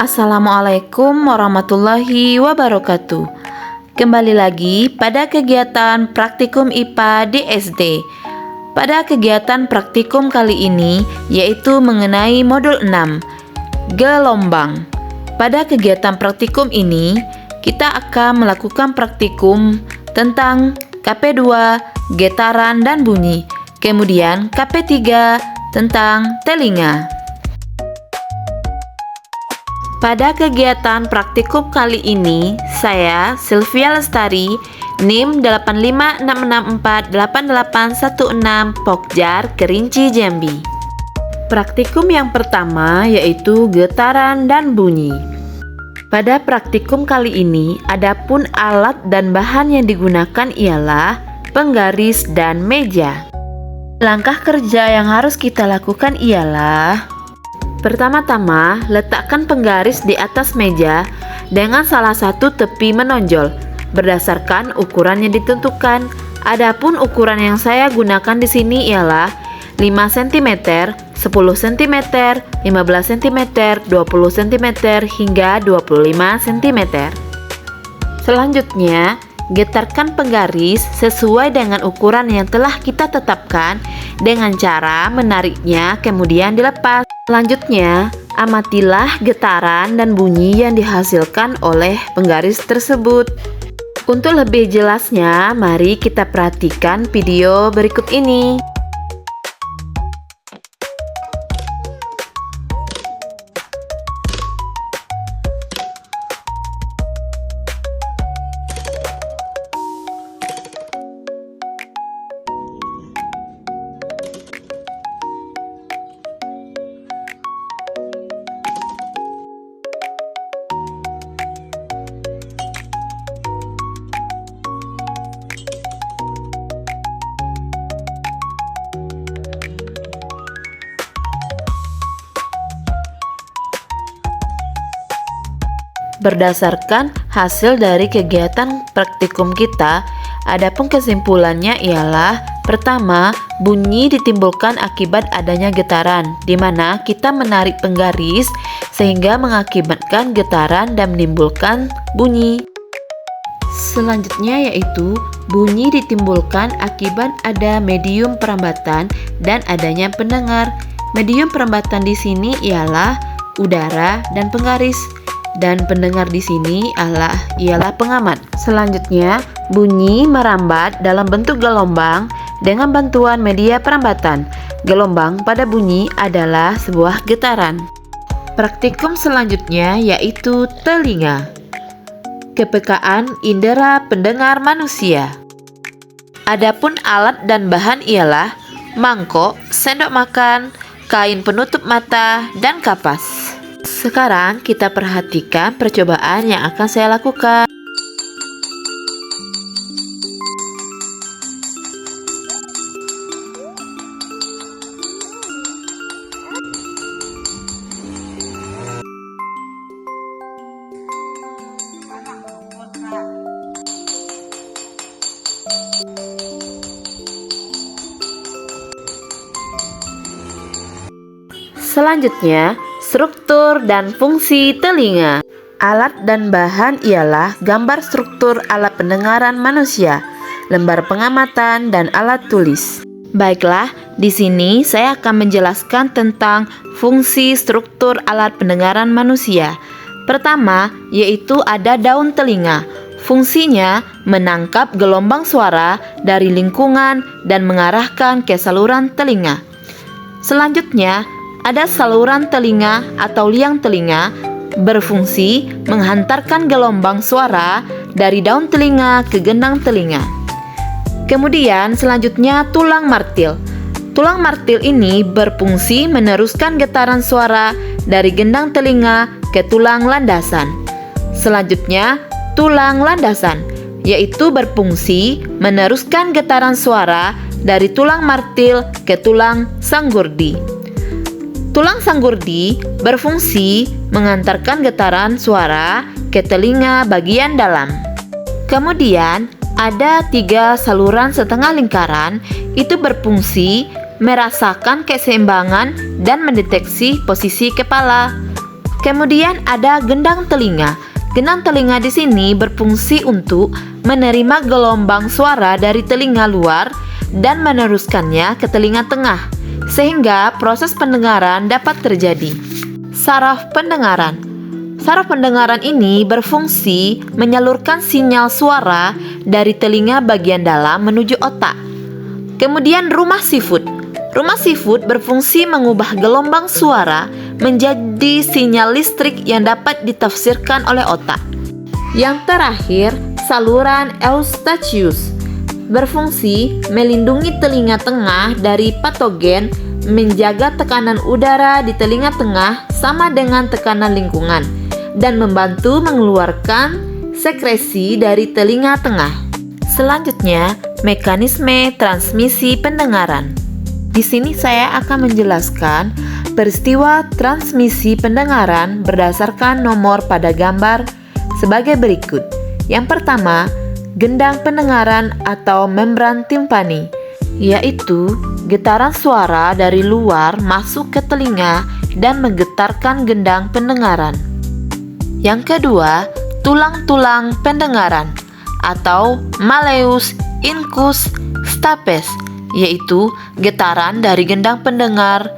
Assalamualaikum warahmatullahi wabarakatuh. Kembali lagi pada kegiatan praktikum IPA di SD. Pada kegiatan praktikum kali ini yaitu mengenai modul 6, gelombang. Pada kegiatan praktikum ini kita akan melakukan praktikum tentang KP2, getaran dan bunyi. Kemudian KP3 tentang telinga. Pada kegiatan praktikum kali ini, saya Sylvia Lestari, NIM 856648816 Pokjar, Kerinci, Jambi. Praktikum yang pertama yaitu getaran dan bunyi. Pada praktikum kali ini, adapun alat dan bahan yang digunakan ialah penggaris dan meja. Langkah kerja yang harus kita lakukan ialah: pertama-tama, letakkan penggaris di atas meja dengan salah satu tepi menonjol berdasarkan ukuran yang ditentukan. Adapun ukuran yang saya gunakan di sini ialah 5 cm, 10 cm, 15 cm, 20 cm hingga 25 cm. Selanjutnya, getarkan penggaris sesuai dengan ukuran yang telah kita tetapkan dengan cara menariknya kemudian dilepas. Selanjutnya, amatilah getaran dan bunyi yang dihasilkan oleh penggaris tersebut. Untuk lebih jelasnya, mari kita perhatikan video berikut ini. Berdasarkan hasil dari kegiatan praktikum kita, adapun kesimpulannya ialah: pertama, bunyi ditimbulkan akibat adanya getaran, di mana kita menarik penggaris sehingga mengakibatkan getaran dan menimbulkan bunyi. Selanjutnya yaitu bunyi ditimbulkan akibat ada medium perambatan dan adanya pendengar. Medium perambatan di sini ialah udara dan penggaris, dan pendengar di sini ialah pengamat. Selanjutnya, bunyi merambat dalam bentuk gelombang dengan bantuan media perambatan. Gelombang pada bunyi adalah sebuah getaran. Praktikum selanjutnya yaitu telinga. Kepekaan indera pendengar manusia. Adapun alat dan bahan ialah mangkok, sendok makan, kain penutup mata, dan kapas. Sekarang kita perhatikan percobaan yang akan saya lakukan. Selanjutnya, struktur dan fungsi telinga. Alat dan bahan ialah gambar struktur alat pendengaran manusia, lembar pengamatan, dan alat tulis. Baiklah, di sini saya akan menjelaskan tentang fungsi struktur alat pendengaran manusia. Pertama, yaitu ada daun telinga. Fungsinya menangkap gelombang suara dari lingkungan dan mengarahkan ke saluran telinga. Selanjutnya, ada saluran telinga atau liang telinga, berfungsi menghantarkan gelombang suara dari daun telinga ke gendang telinga. Kemudian selanjutnya tulang martil. Tulang martil ini berfungsi meneruskan getaran suara dari gendang telinga ke tulang landasan. Selanjutnya tulang landasan, yaitu berfungsi meneruskan getaran suara dari tulang martil ke tulang sanggurdi. Tulang sanggurdi berfungsi mengantarkan getaran suara ke telinga bagian dalam. Kemudian ada 3 saluran setengah lingkaran, itu berfungsi merasakan keseimbangan dan mendeteksi posisi kepala. Kemudian ada gendang telinga. Gendang telinga di sini berfungsi untuk menerima gelombang suara dari telinga luar dan meneruskannya ke telinga tengah, sehingga proses pendengaran dapat terjadi. Saraf pendengaran. Saraf pendengaran ini berfungsi menyalurkan sinyal suara dari telinga bagian dalam menuju otak. Kemudian rumah sifut. Rumah sifut berfungsi mengubah gelombang suara menjadi sinyal listrik yang dapat ditafsirkan oleh otak. Yang terakhir, saluran Eustachius berfungsi melindungi telinga tengah dari patogen, menjaga tekanan udara di telinga tengah sama dengan tekanan lingkungan, dan membantu mengeluarkan sekresi dari telinga tengah. Selanjutnya, mekanisme transmisi pendengaran. Di sini saya akan menjelaskan peristiwa transmisi pendengaran berdasarkan nomor pada gambar sebagai berikut. Yang pertama, gendang pendengaran atau membran timpani, yaitu getaran suara dari luar masuk ke telinga dan menggetarkan gendang pendengaran. Yang kedua, tulang-tulang pendengaran atau malleus incus stapes, yaitu getaran dari gendang pendengar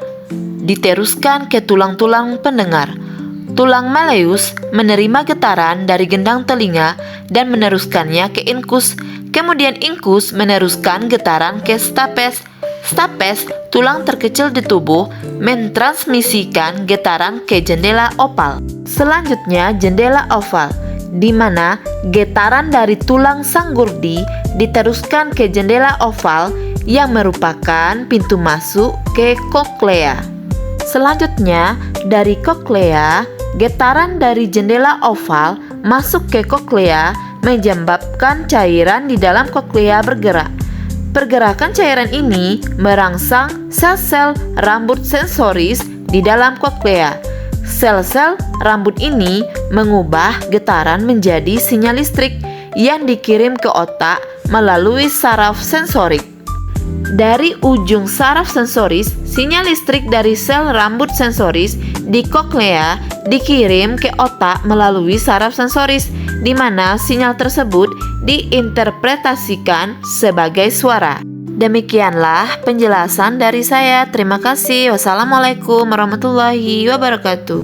diteruskan ke tulang-tulang pendengar. Tulang malleus menerima getaran dari gendang telinga dan meneruskannya ke incus. Kemudian incus meneruskan getaran ke stapes. Stapes, tulang terkecil di tubuh, mentransmisikan getaran ke jendela opal. Selanjutnya, jendela oval, di mana getaran dari tulang sanggurdi diteruskan ke jendela oval yang merupakan pintu masuk ke koklea. Selanjutnya, dari koklea, getaran dari jendela oval masuk ke koklea menyebabkan cairan di dalam koklea bergerak. Pergerakan cairan ini merangsang sel-sel rambut sensoris di dalam koklea. Sel-sel rambut ini mengubah getaran menjadi sinyal listrik yang dikirim ke otak melalui saraf sensorik. Dari ujung saraf sensoris, sinyal listrik dari sel rambut sensoris di koklea dikirim ke otak melalui saraf sensoris, di mana sinyal tersebut diinterpretasikan sebagai suara. Demikianlah penjelasan dari saya. Terima kasih. Wassalamualaikum warahmatullahi wabarakatuh.